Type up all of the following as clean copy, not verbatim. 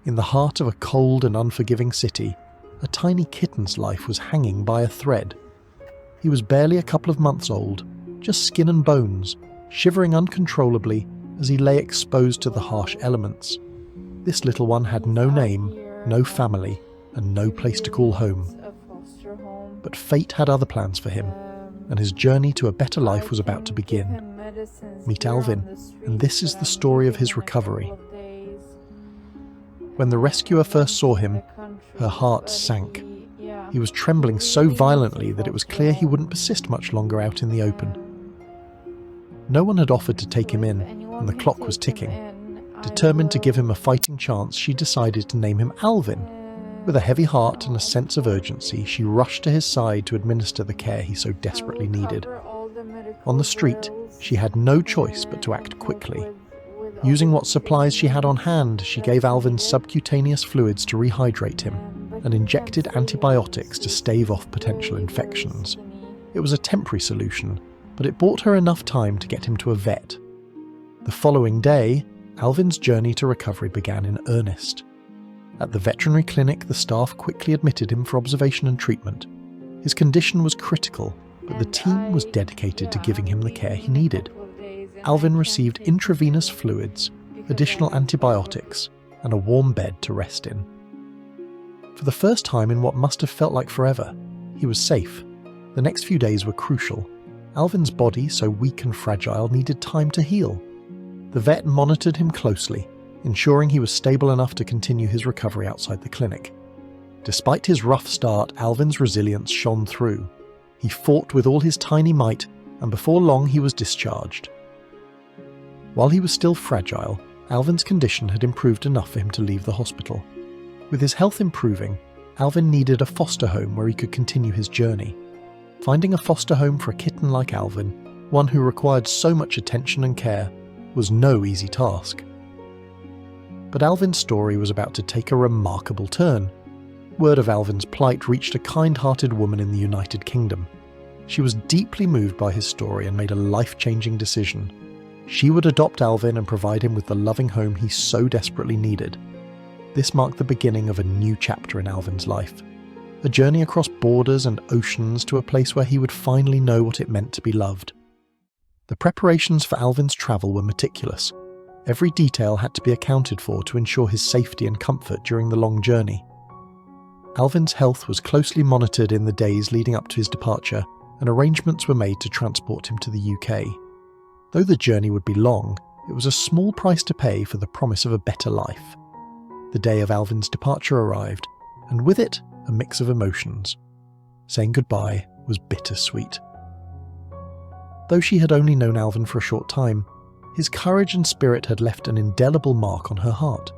In the heart of a cold and unforgiving city, a tiny kitten's life was hanging by a thread. He was barely a couple of months old, just skin and bones, shivering uncontrollably as he lay exposed to the harsh elements. This little one had no name, no family, and no place to call home. But fate had other plans for him, and his journey to a better life was about to begin. Meet Alvin, and this is the story of his recovery. When the rescuer first saw him, her heart sank. He was trembling so violently that it was clear he wouldn't persist much longer out in the open. No one had offered to take him in, and the clock was ticking. Determined to give him a fighting chance, she decided to name him Alvin. With a heavy heart and a sense of urgency, she rushed to his side to administer the care he so desperately needed. On the street, she had no choice but to act quickly. Using what supplies she had on hand, she gave Alvin subcutaneous fluids to rehydrate him and injected antibiotics to stave off potential infections. It was a temporary solution, but it bought her enough time to get him to a vet. The following day, Alvin's journey to recovery began in earnest. At the veterinary clinic, the staff quickly admitted him for observation and treatment. His condition was critical, but the team was dedicated to giving him the care he needed. Alvin received intravenous fluids, additional antibiotics, and a warm bed to rest in. For the first time in what must have felt like forever, he was safe. The next few days were crucial. Alvin's body, so weak and fragile, needed time to heal. The vet monitored him closely, ensuring he was stable enough to continue his recovery outside the clinic. Despite his rough start, Alvin's resilience shone through. He fought with all his tiny might, and before long he was discharged. While he was still fragile, Alvin's condition had improved enough for him to leave the hospital. With his health improving, Alvin needed a foster home where he could continue his journey. Finding a foster home for a kitten like Alvin, one who required so much attention and care, was no easy task. But Alvin's story was about to take a remarkable turn. Word of Alvin's plight reached a kind-hearted woman in the United Kingdom. She was deeply moved by his story and made a life-changing decision. She would adopt Alvin and provide him with the loving home he so desperately needed. This marked the beginning of a new chapter in Alvin's life. A journey across borders and oceans to a place where he would finally know what it meant to be loved. The preparations for Alvin's travel were meticulous. Every detail had to be accounted for to ensure his safety and comfort during the long journey. Alvin's health was closely monitored in the days leading up to his departure, and arrangements were made to transport him to the UK. Though the journey would be long, it was a small price to pay for the promise of a better life. The day of Alvin's departure arrived, and with it, a mix of emotions. Saying goodbye was bittersweet. Though she had only known Alvin for a short time, his courage and spirit had left an indelible mark on her heart.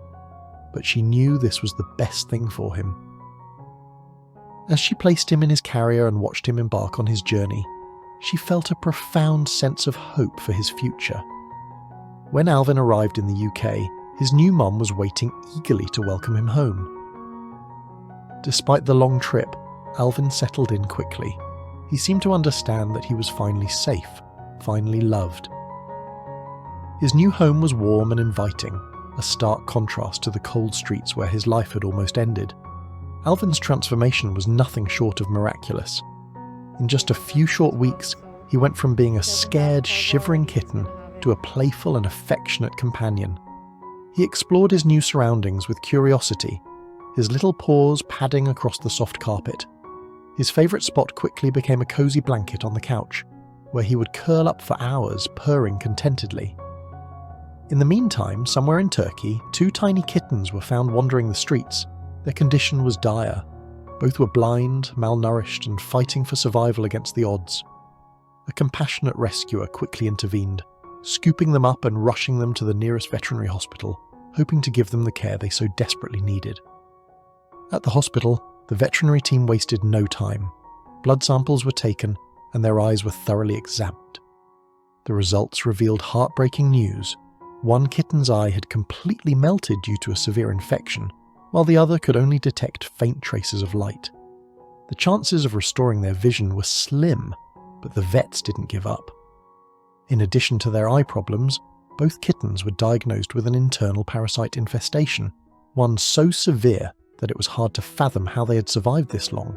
But she knew this was the best thing for him. As she placed him in his carrier and watched him embark on his journey, she felt a profound sense of hope for his future. When Alvin arrived in the UK, his new mum was waiting eagerly to welcome him home. Despite the long trip, Alvin settled in quickly. He seemed to understand that he was finally safe, finally loved. His new home was warm and inviting, a stark contrast to the cold streets where his life had almost ended. Alvin's transformation was nothing short of miraculous. In just a few short weeks, he went from being a scared, shivering kitten to a playful and affectionate companion. He explored his new surroundings with curiosity, his little paws padding across the soft carpet. His favourite spot quickly became a cosy blanket on the couch, where he would curl up for hours, purring contentedly. In the meantime, somewhere in Turkey, 2 tiny kittens were found wandering the streets. Their condition was dire. Both were blind, malnourished, and fighting for survival against the odds. A compassionate rescuer quickly intervened, scooping them up and rushing them to the nearest veterinary hospital, hoping to give them the care they so desperately needed. At the hospital, the veterinary team wasted no time. Blood samples were taken, and their eyes were thoroughly examined. The results revealed heartbreaking news. One kitten's eye had completely melted due to a severe infection, while the other could only detect faint traces of light. The chances of restoring their vision were slim, but the vets didn't give up. In addition to their eye problems, both kittens were diagnosed with an internal parasite infestation, one so severe that it was hard to fathom how they had survived this long.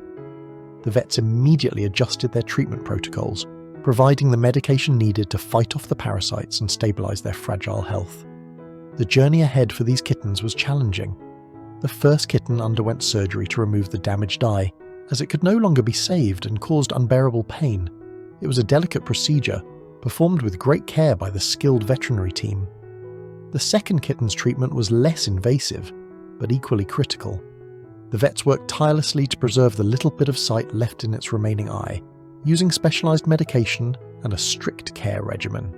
The vets immediately adjusted their treatment protocols, providing the medication needed to fight off the parasites and stabilize their fragile health. The journey ahead for these kittens was challenging. The first kitten underwent surgery to remove the damaged eye, as it could no longer be saved and caused unbearable pain. It was a delicate procedure, performed with great care by the skilled veterinary team. The second kitten's treatment was less invasive, but equally critical. The vets worked tirelessly to preserve the little bit of sight left in its remaining eye, using specialized medication and a strict care regimen.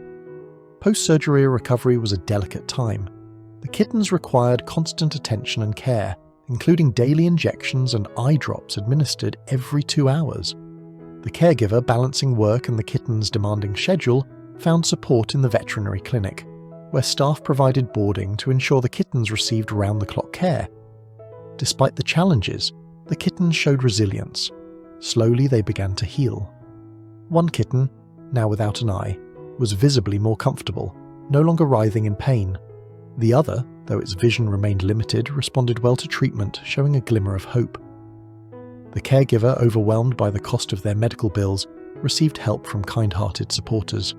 Post-surgery recovery was a delicate time. The kittens required constant attention and care, including daily injections and eye drops administered every 2 hours. The caregiver, balancing work and the kitten's demanding schedule, found support in the veterinary clinic, where staff provided boarding to ensure the kittens received round-the-clock care. Despite the challenges, the kittens showed resilience. Slowly they began to heal. One kitten, now without an eye, was visibly more comfortable, no longer writhing in pain. The other, though its vision remained limited, responded well to treatment, showing a glimmer of hope. The caregiver, overwhelmed by the cost of their medical bills, received help from kind-hearted supporters.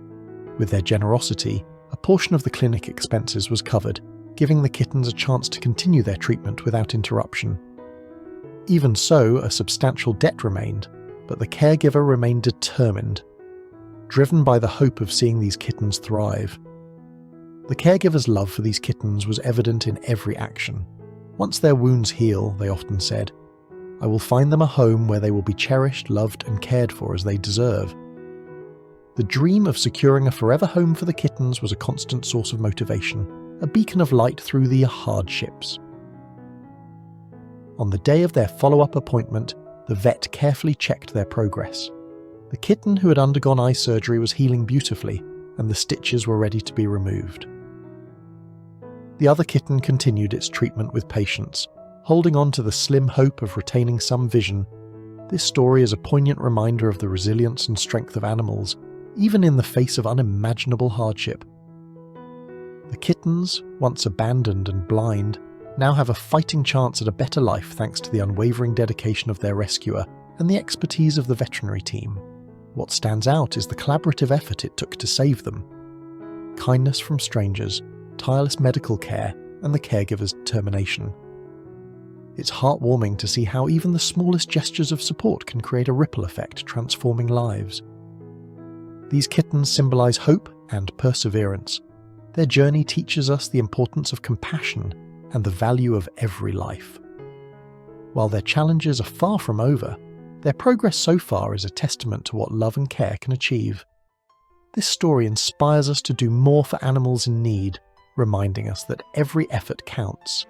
With their generosity, a portion of the clinic expenses was covered, giving the kittens a chance to continue their treatment without interruption. Even so, a substantial debt remained, but the caregiver remained determined, driven by the hope of seeing these kittens thrive. The caregiver's love for these kittens was evident in every action. Once their wounds heal, they often said, "I will find them a home where they will be cherished, loved, and cared for as they deserve." The dream of securing a forever home for the kittens was a constant source of motivation, a beacon of light through the hardships. On the day of their follow-up appointment, the vet carefully checked their progress. The kitten who had undergone eye surgery was healing beautifully, and the stitches were ready to be removed. The other kitten continued its treatment with patience, holding on to the slim hope of retaining some vision. This story is a poignant reminder of the resilience and strength of animals, even in the face of unimaginable hardship. The kittens, once abandoned and blind, now have a fighting chance at a better life thanks to the unwavering dedication of their rescuer and the expertise of the veterinary team. What stands out is the collaborative effort it took to save them. Kindness from strangers, tireless medical care, and the caregiver's determination. It's heartwarming to see how even the smallest gestures of support can create a ripple effect, transforming lives. These kittens symbolize hope and perseverance. Their journey teaches us the importance of compassion and the value of every life. While their challenges are far from over, their progress so far is a testament to what love and care can achieve. This story inspires us to do more for animals in need, reminding us that every effort counts.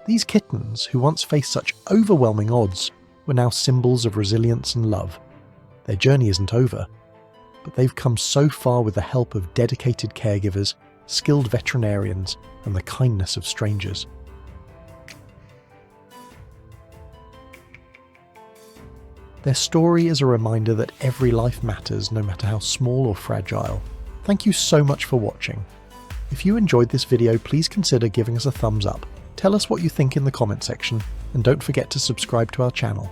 These kittens, who once faced such overwhelming odds, were now symbols of resilience and love. Their journey isn't over, but they've come so far with the help of dedicated caregivers, skilled veterinarians, and the kindness of strangers. Their story is a reminder that every life matters, no matter how small or fragile. Thank you so much for watching. If you enjoyed this video, please consider giving us a thumbs up. Tell us what you think in the comment section, and don't forget to subscribe to our channel.